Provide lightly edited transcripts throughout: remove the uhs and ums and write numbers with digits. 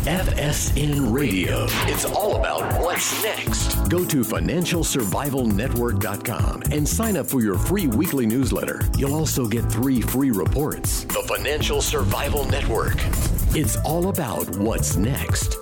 FSN Radio. It's all about what's next. Go to financialsurvivalnetwork.com and sign up for your free weekly newsletter. You'll also get 3 free reports. The Financial Survival Network. It's all about what's next.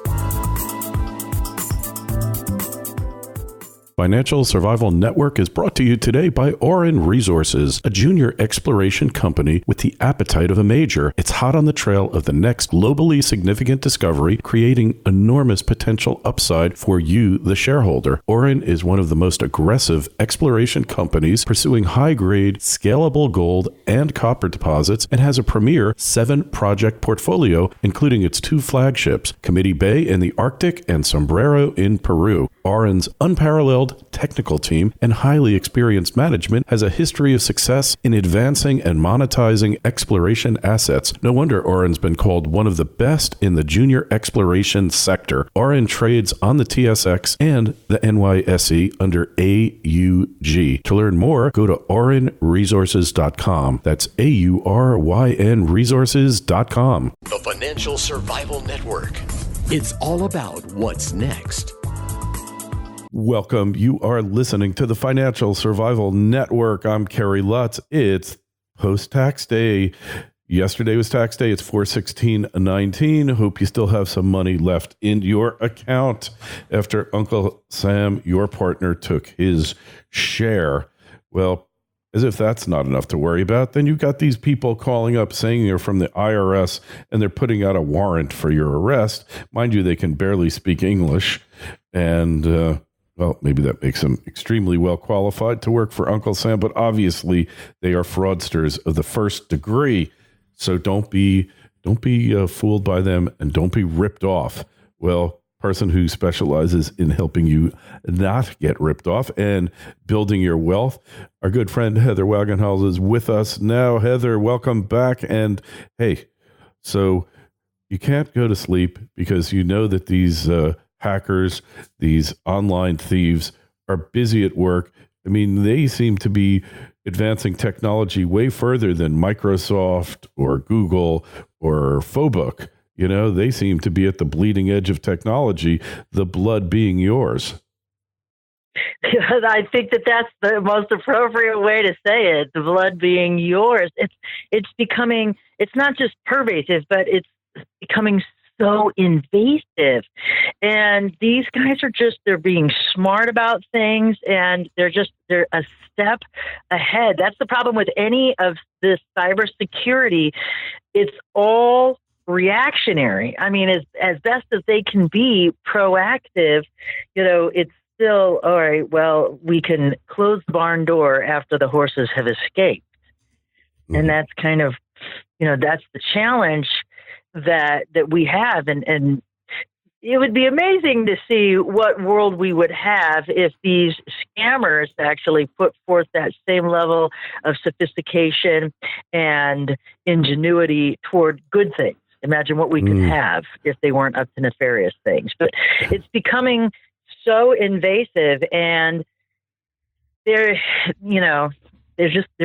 Financial Survival Network is brought to you today by Orin Resources, a junior exploration company with the appetite of a major. It's hot on the trail of the next globally significant discovery, creating enormous potential upside for you, the shareholder. Orin is one of the most aggressive exploration companies pursuing high-grade, scalable gold and copper deposits and has a premier 7-project portfolio, including its 2 flagships, Committee Bay in the Arctic and Sombrero in Peru. Orin's unparalleled technical team and highly experienced management has a history of success in advancing and monetizing exploration assets. No wonder Orin's been called one of the best in the junior exploration sector. Orin trades on the TSX and the NYSE under AUG. To learn more, go to orinresources.com. That's AURYN resources.com. The Financial Survival Network. It's all about what's next. Welcome. You are listening to the Financial Survival Network. I'm Kerry Lutz. It's post-tax day. Yesterday was tax day. It's 4/16/19. Hope you still have some money left in your account after Uncle Sam, your partner, took his share. Well, as if that's not enough to worry about, then you've got these people calling up saying they're from the IRS and they're putting out a warrant for your arrest. Mind you, they can barely speak English. And, well, maybe that makes them extremely well qualified to work for Uncle Sam, but obviously they are fraudsters of the first degree. So don't be fooled by them and don't be ripped off. Well, person who specializes in helping you not get ripped off and building your wealth, our good friend Heather Wagenhals is with us now. Heather, welcome back. And hey, so you can't go to sleep because you know that these hackers, these online thieves are busy at work. I mean, they seem to be advancing technology way further than Microsoft or Google or Facebook. You know, they seem to be at the bleeding edge of technology, the blood being yours. I think that that's the most appropriate way to say it, the blood being yours. It's becoming, it's not just pervasive, but it's becoming so invasive. And these guys are they're being smart about things, and they're a step ahead. That's the problem with any of this cybersecurity. It's all reactionary. I mean, as best as they can be proactive, it's still, all right, well, we can close the barn door after the horses have escaped. Mm-hmm. And that's kind of, that's the challenge that we have. And it would be amazing to see what world we would have if these scammers actually put forth that same level of sophistication and ingenuity toward good things. Imagine what we could have if they weren't up to nefarious things. But it's becoming so invasive, and they're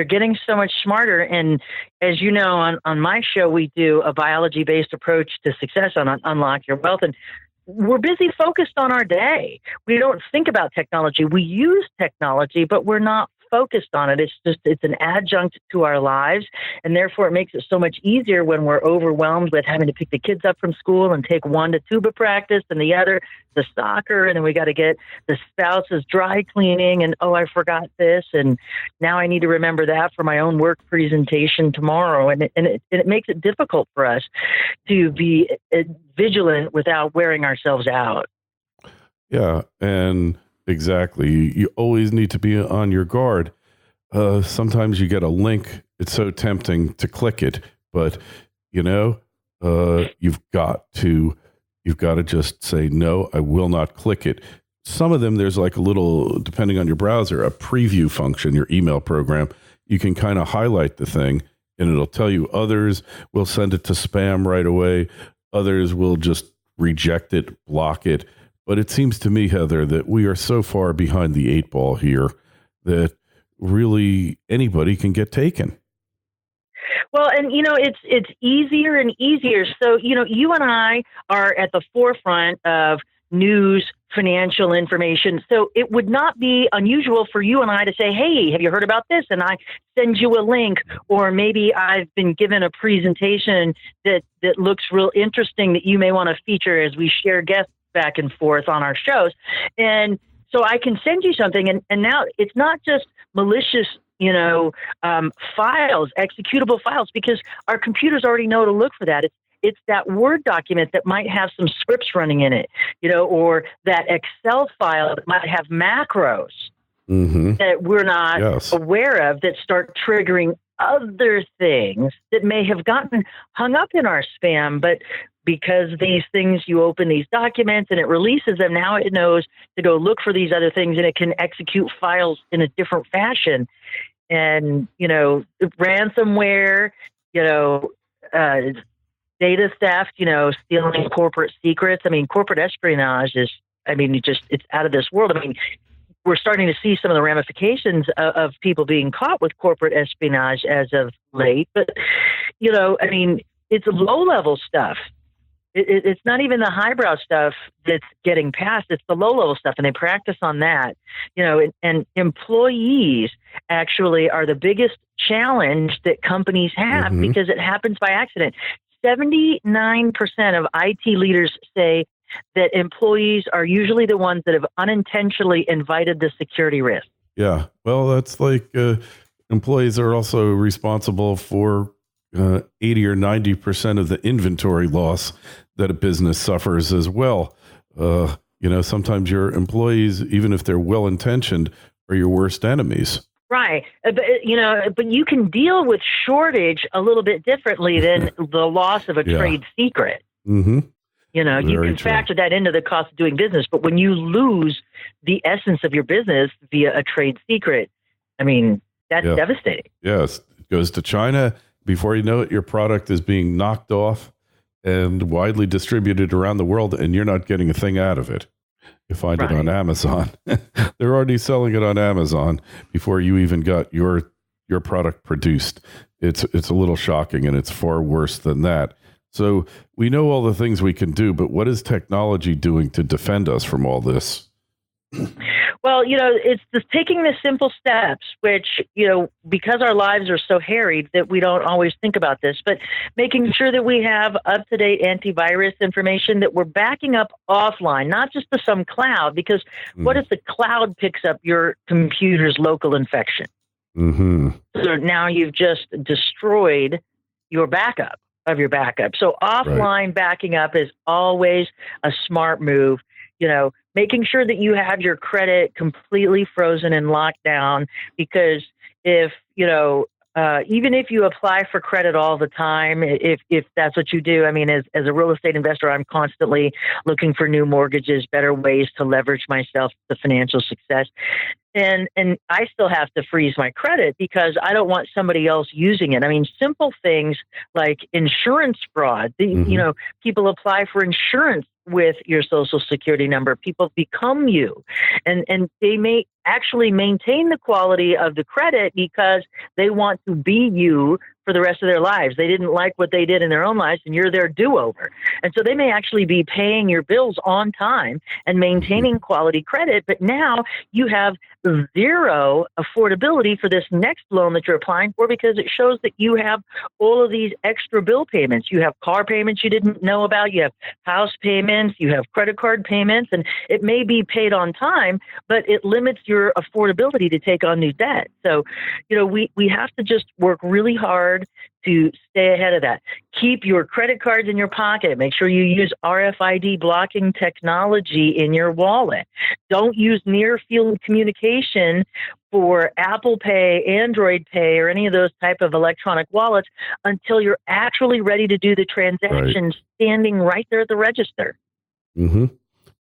getting so much smarter. And as you know, on my show, we do a biology-based approach to success on Unlock Your Wealth. And we're busy focused on our day. We don't think about technology. We use technology, but we're not focused on it. It's an adjunct to our lives, and therefore it makes it so much easier when we're overwhelmed with having to pick the kids up from school and take one to tuba practice and the other to soccer, and then we got to get the spouse's dry cleaning, and I forgot this, and now I need to remember that for my own work presentation tomorrow, and it makes it difficult for us to be vigilant without wearing ourselves out. Yeah, and exactly. You always need to be on your guard. Sometimes you get a link. It's so tempting to click it, but you've got to just say, no, I will not click it. Some of them, there's like a little, depending on your browser, a preview function, your email program. You can kind of highlight the thing and it'll tell you. Others will send it to spam right away. Others will just reject it, block it. But it seems to me, Heather, that we are so far behind the 8 ball here that really anybody can get taken. Well, and it's easier and easier. So, you and I are at the forefront of news, financial information. So it would not be unusual for you and I to say, "Hey, have you heard about this?" And I send you a link, or maybe I've been given a presentation that looks real interesting that you may want to feature as we share guests back and forth on our shows. And so I can send you something, and now it's not just malicious files, executable files, because our computers already know to look for that. It's that Word document that might have some scripts running in it, or that Excel file that might have macros that we're not aware of that start triggering other things that may have gotten hung up in our spam. But because these things, you open these documents and it releases them, now it knows to go look for these other things, and it can execute files in a different fashion. And, ransomware, data theft, stealing corporate secrets. I mean, corporate espionage it's out of this world. I mean, we're starting to see some of the ramifications of people being caught with corporate espionage as of late. But, it's low-level stuff. It's not even the highbrow stuff that's getting passed. It's the low-level stuff, and they practice on that. And employees actually are the biggest challenge that companies have because it happens by accident. 79% of IT leaders say that employees are usually the ones that have unintentionally invited the security risk. Yeah. Well, that's like employees are also responsible for 80 or 90% of the inventory loss that a business suffers as well. Sometimes your employees, even if they're well-intentioned, are your worst enemies. Right. But you can deal with shortage a little bit differently than the loss of a trade secret. Mm-hmm. You can factor that into the cost of doing business. But when you lose the essence of your business via a trade secret, that's devastating. Yes. It goes to China. Before you know it, your product is being knocked off and widely distributed around the world, and you're not getting a thing out of it. You find it on Amazon. They're already selling it on Amazon before you even got your product produced. It's a little shocking, and it's far worse than that. So we know all the things we can do, but what is technology doing to defend us from all this? Well, it's just taking the simple steps, which, because our lives are so harried that we don't always think about this, but making sure that we have up-to-date antivirus information that we're backing up offline, not just to some cloud, because what if the cloud picks up your computer's local infection? Mm-hmm. So now you've just destroyed your backup of your backup. So offline backing up is always a smart move. Making sure that you have your credit completely frozen and locked down, because if, even if you apply for credit all the time, if that's what you do, as a real estate investor, I'm constantly looking for new mortgages, better ways to leverage myself to financial success. And I still have to freeze my credit because I don't want somebody else using it. Simple things like insurance fraud. People apply for insurance with your social security number. People become you, and they may actually maintain the quality of the credit because they want to be you for the rest of their lives. They didn't like what they did in their own lives, and you're their do-over. And so they may actually be paying your bills on time and maintaining quality credit, but now you have zero affordability for this next loan that you're applying for, because it shows that you have all of these extra bill payments. You have car payments you didn't know about, you have house payments, you have credit card payments, and it may be paid on time, but it limits your affordability to take on new debt. So, we have to just work really hard to stay ahead of that. Keep your credit cards in your pocket. Make sure you use RFID blocking technology in your wallet. Don't use near field communication for Apple Pay, Android Pay, or any of those type of electronic wallets until you're actually ready to do the transaction standing right there at the register. Mm-hmm.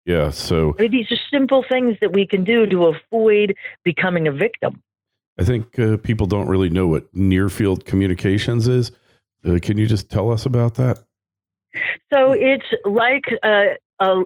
Yeah. So these are simple things that we can do to avoid becoming a victim. I think people don't really know what near field communications is. Can you just tell us about that? So it's like a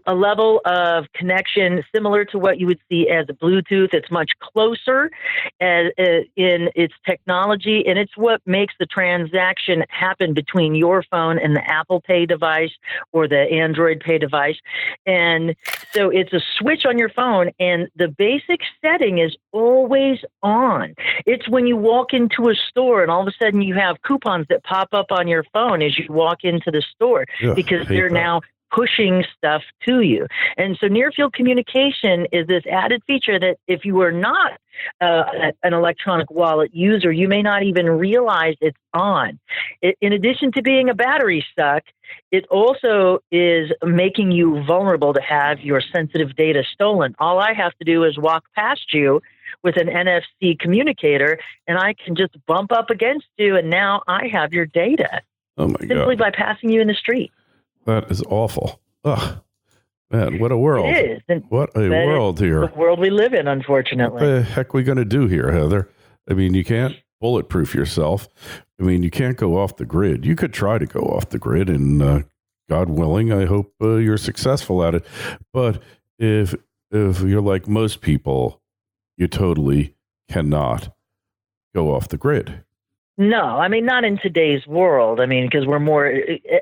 a level of connection similar to what you would see as a Bluetooth. It's much closer in its technology, and it's what makes the transaction happen between your phone and the Apple Pay device or the Android Pay device. And so it's a switch on your phone, and the basic setting is always on. It's when you walk into a store and all of a sudden you have coupons that pop up on your phone as you walk into the store because they're now pushing stuff to you. And so near field communication is this added feature that if you are not an electronic wallet user, you may not even realize it's on. In addition to being a battery suck, it also is making you vulnerable to have your sensitive data stolen. All I have to do is walk past you with an NFC communicator, and I can just bump up against you, and now I have your data. Oh my God. Simply by passing you in the street. That is awful. Ugh. Man, what a world. It is. What a world here. The world we live in, unfortunately. What the heck are we going to do here, Heather? I mean, you can't bulletproof yourself. I mean, you can't go off the grid. You could try to go off the grid, and God willing, I hope you're successful at it. But if you're like most people, you totally cannot go off the grid. No, I mean, not in today's world. I mean, because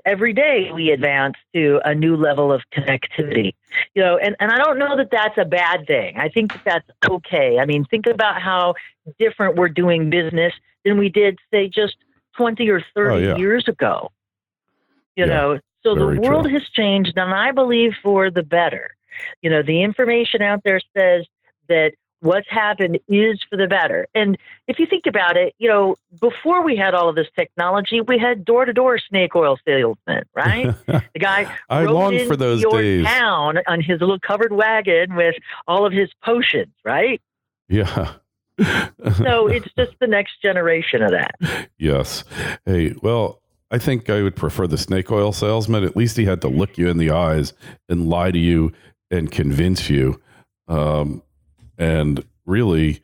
every day we advance to a new level of connectivity, and I don't know that that's a bad thing. I think that that's okay. I mean, think about how different we're doing business than we did, say, just 20 or 30 years ago. So the world has changed, and I believe for the better. The information out there says that what's happened is for the better. And if you think about it, before we had all of this technology, we had door-to-door snake oil salesmen, right? The guy I longed for those your days. Town on his little covered wagon with all of his potions, right? Yeah. So it's just the next generation of that. Yes. Hey, well, I think I would prefer the snake oil salesman. At least he had to look you in the eyes and lie to you and convince you. And really,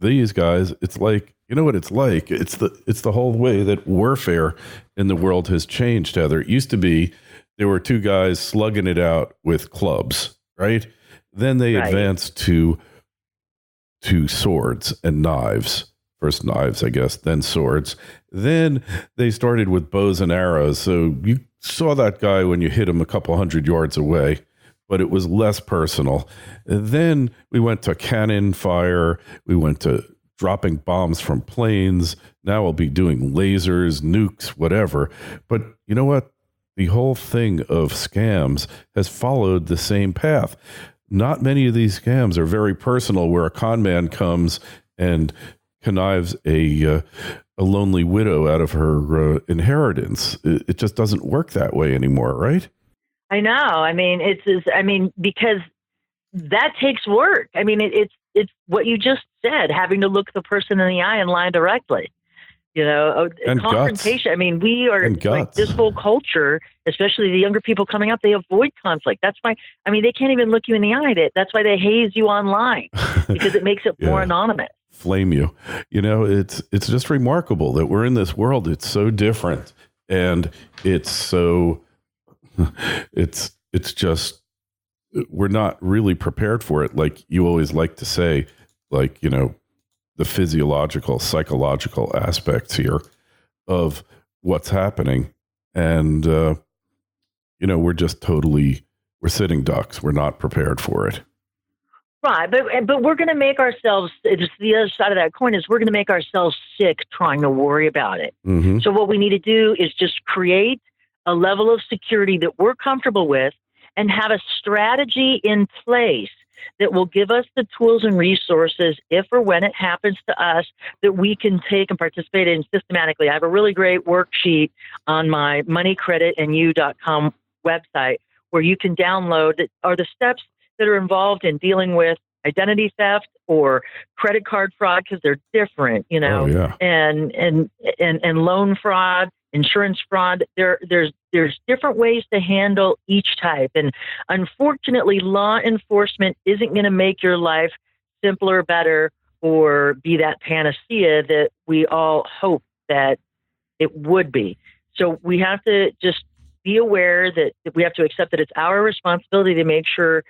these guys, it's like, you know what it's like? It's the whole way that warfare in the world has changed, Heather. It used to be there were two guys slugging it out with clubs, right? Then they advanced to swords and knives. First knives, I guess, then swords. Then they started with bows and arrows. So you saw that guy when you hit him a couple 100 yards away, but it was less personal. And then we went to cannon fire. We went to dropping bombs from planes. Now we'll be doing lasers, nukes, whatever. But you know what? The whole thing of scams has followed the same path. Not many of these scams are very personal, where a con man comes and connives a lonely widow out of her inheritance. It just doesn't work that way anymore, right? I know. I mean, because that takes work. I mean, it's what you just said, having to look the person in the eye and lie directly. And confrontation. Guts. I mean, we are like this whole culture, especially the younger people coming up, they avoid conflict. That's why, they can't even look you in the eye. That's why they haze you online, because it makes it more anonymous. Flame you. It's just remarkable that we're in this world. It's so different, and it's so it's just, we're not really prepared for it. Like you always like to say, like, the physiological, psychological aspects here of what's happening. And, we're just we're sitting ducks. We're not prepared for it. Right. But we're going to make ourselves, it's the other side of that coin is we're going to make ourselves sick trying to worry about it. Mm-hmm. So what we need to do is just create a level of security that we're comfortable with and have a strategy in place that will give us the tools and resources if or when it happens to us that we can take and participate in systematically. I have a really great worksheet on my moneycreditandyou.com website where you can download that are the steps that are involved in dealing with identity theft or credit card fraud, because they're different, and loan fraud, insurance fraud. There's different ways to handle each type. And unfortunately, law enforcement isn't going to make your life simpler, better, or be that panacea that we all hope that it would be. So we have to just be aware that we have to accept that it's our responsibility to make sure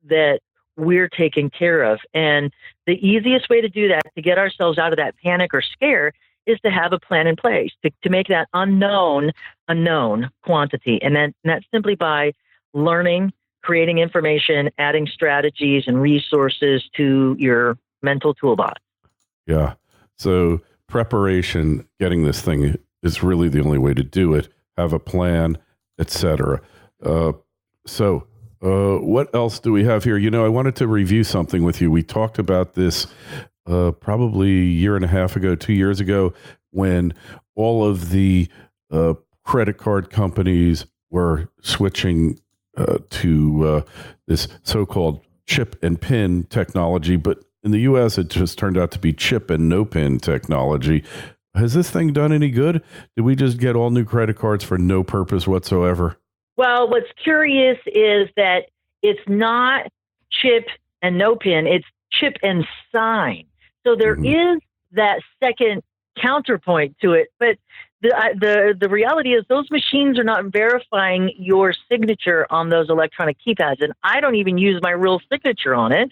that we're taken care of. And the easiest way to do that, to get ourselves out of that panic or scare, is to have a plan in place, to make that unknown a known quantity. And that's simply by learning, creating information, adding strategies and resources to your mental toolbox. Yeah. So preparation, getting this thing is really the only way to do it. Have a plan, etc. What else do we have here? I wanted to review something with you. We talked about this probably a year and a half ago, 2 years ago, when all of the credit card companies were switching to this so-called chip and pin technology. But in the U.S., it just turned out to be chip and no pin technology. Has this thing done any good? Did we just get all new credit cards for no purpose whatsoever? Well, what's curious is that it's not chip and no pin, it's chip and sign. So there is that second counterpoint to it. But the reality is those machines are not verifying your signature on those electronic keypads. And I don't even use my real signature on it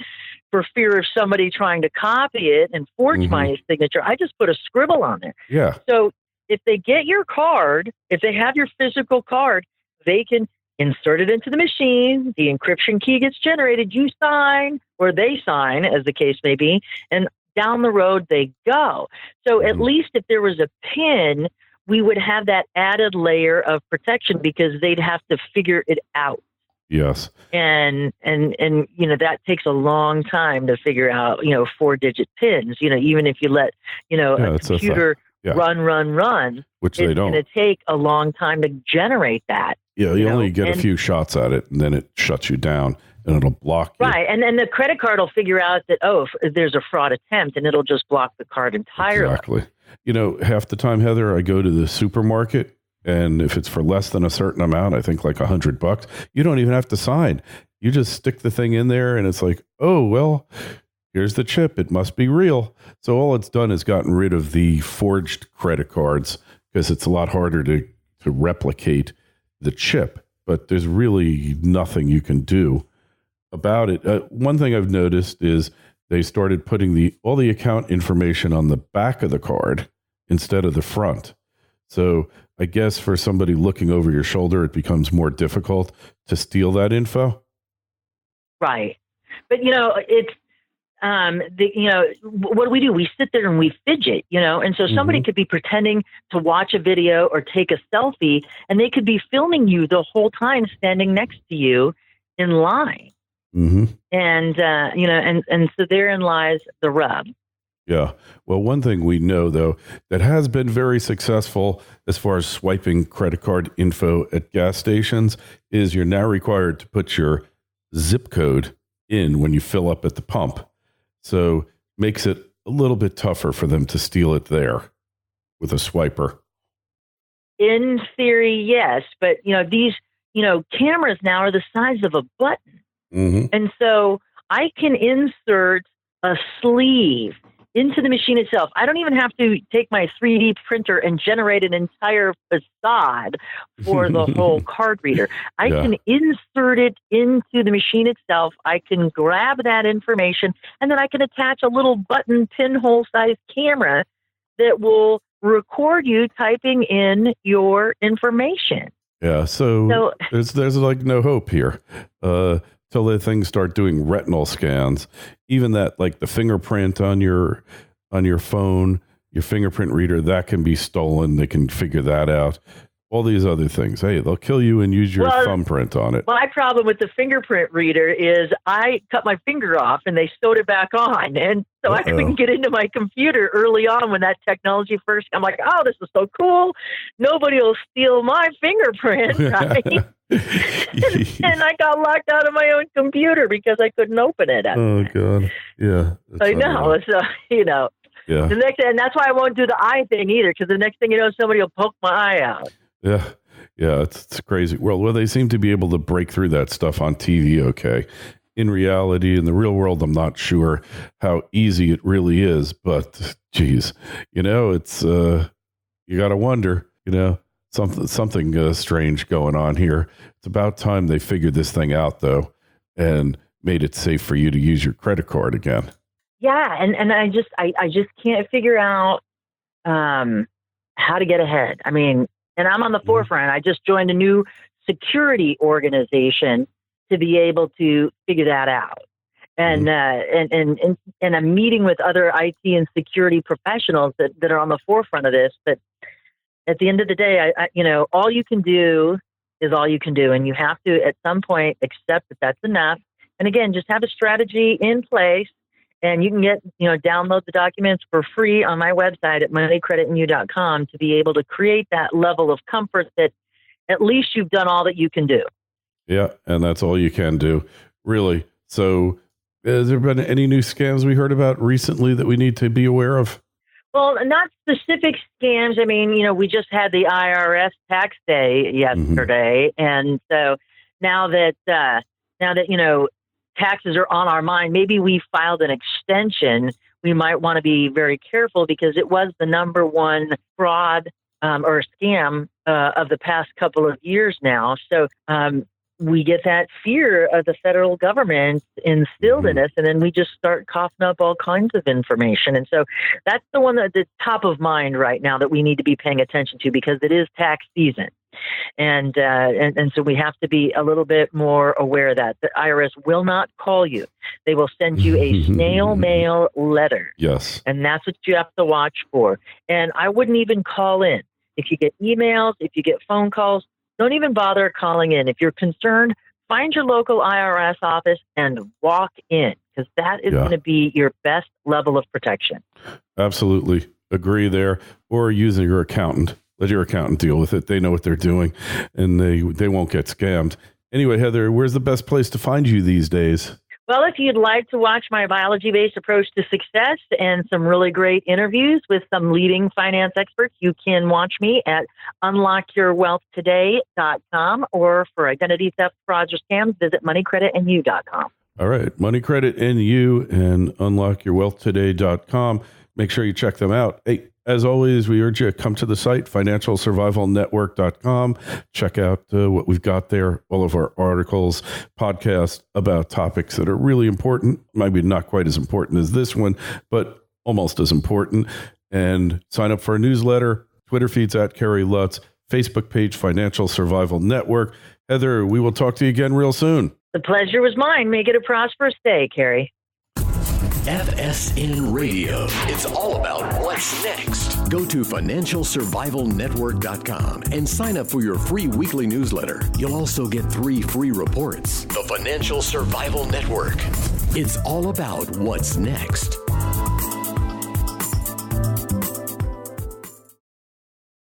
for fear of somebody trying to copy it and forge my signature. I just put a scribble on there. Yeah. So if they get your card, if they have your physical card, they can insert it into the machine. The encryption key gets generated. You sign, or they sign, as the case may be, and down the road they go. So at least if there was a PIN, we would have that added layer of protection because they'd have to figure it out. Yes. And that takes a long time to figure out, 4-digit pins, even if you let, a computer run, which they don't. It's going to take a long time to generate that. Yeah. You only get a few shots at it and then it shuts you down and it'll block you. Right. And then the credit card will figure out that, if there's a fraud attempt, and it'll just block the card entirely. Exactly. Half the time, Heather, I go to the supermarket, and if it's for less than a certain amount, I think like $100, you don't even have to sign. You just stick the thing in there and it's like, oh, well, here's the chip. It must be real. So all it's done is gotten rid of the forged credit cards because it's a lot harder to replicate the chip. But there's really nothing you can do about it. One thing I've noticed is they started putting all the account information on the back of the card instead of the front. So I guess for somebody looking over your shoulder, it becomes more difficult to steal that info. Right. But, it's, what do we do? We sit there and we fidget, and so somebody could be pretending to watch a video or take a selfie, and they could be filming you the whole time standing next to you in line. And, and so therein lies the rub. Yeah. Well, one thing we know, though, that has been very successful as far as swiping credit card info at gas stations is you're now required to put your zip code in when you fill up at the pump. So makes it a little bit tougher for them to steal it there with a swiper. In theory, yes. But, these, cameras now are the size of a button. And so I can insert a sleeve into the machine itself. I don't even have to take my 3D printer and generate an entire facade for the whole card reader. I can insert it into the machine itself. I can grab that information, and then I can attach a little button pinhole-sized camera that will record you typing in your information. Yeah, so there's like no hope here. Till the things start doing retinal scans, even that, like the fingerprint on your phone, your fingerprint reader, that can be stolen. They can figure that out. All these other things. Hey, they'll kill you and use your thumbprint on it. My problem with the fingerprint reader is I cut my finger off and they sewed it back on. And so I couldn't get into my computer early on when that technology first, I'm like, oh, this is so cool. Nobody will steal my fingerprint, right? And I got locked out of my own computer because I couldn't open it. Oh, God. Yeah. I know. So, Yeah. And that's why I won't do the eye thing either, because the next thing you know, somebody will poke my eye out. Yeah. Yeah. It's a crazy world. Well, they seem to be able to break through that stuff on TV. Okay. In reality, in the real world, I'm not sure how easy it really is, but geez, it's, you got to wonder, Something strange going on here. It's about time they figured this thing out, though, and made it safe for you to use your credit card again. Yeah, and I just can't figure out how to get ahead. I mean, and I'm on the forefront. I just joined a new security organization to be able to figure that out. And and I'm meeting with other IT and security professionals that are on the forefront of this. But at the end of the day, I all you can do is all you can do, and you have to at some point accept that that's enough. And again, just have a strategy in place. And you can download the documents for free on my website at moneycreditandyou.com to be able to create that level of comfort that at least you've done all that you can do. Yeah, and that's all you can do, really. So has there been any new scams we heard about recently that we need to be aware of? Well, not specific scams. I mean, we just had the IRS tax day yesterday. And so now that taxes are on our mind, maybe we filed an extension. We might want to be very careful because it was the number one fraud or scam of the past couple of years now. So we get that fear of the federal government instilled in us, and then we just start coughing up all kinds of information. And so that's the one that's top of mind right now that we need to be paying attention to because it is tax season. And so we have to be a little bit more aware of that. The IRS will not call you. They will send you a snail mail letter. Yes. And that's what you have to watch for. And I wouldn't even call in. If you get emails, if you get phone calls, don't even bother calling in. If you're concerned, find your local IRS office and walk in because that is going to be your best level of protection. Absolutely. Agree there. Or using your accountant. Let your accountant deal with it. They know what they're doing, and they won't get scammed. Anyway, Heather, where's the best place to find you these days? Well, if you'd like to watch my biology-based approach to success and some really great interviews with some leading finance experts, you can watch me at unlockyourwealthtoday.com, or for identity theft, frauds, or scams, visit moneycreditandyou.com. All right, Money Credit and You and unlockyourwealthtoday.com. Make sure you check them out. Hey, as always, we urge you to come to the site, financialsurvivalnetwork.com. Check out what we've got there, all of our articles, podcasts about topics that are really important, maybe not quite as important as this one, but almost as important. And sign up for a newsletter, Twitter feeds at Kerry Lutz, Facebook page, Financial Survival Network. Heather, we will talk to you again real soon. The pleasure was mine. Make it a prosperous day, Kerry. FSN Radio. It's all about what's next. Go to financialsurvivalnetwork.com and sign up for your free weekly newsletter. You'll also get 3 free reports. The Financial Survival Network. It's all about what's next.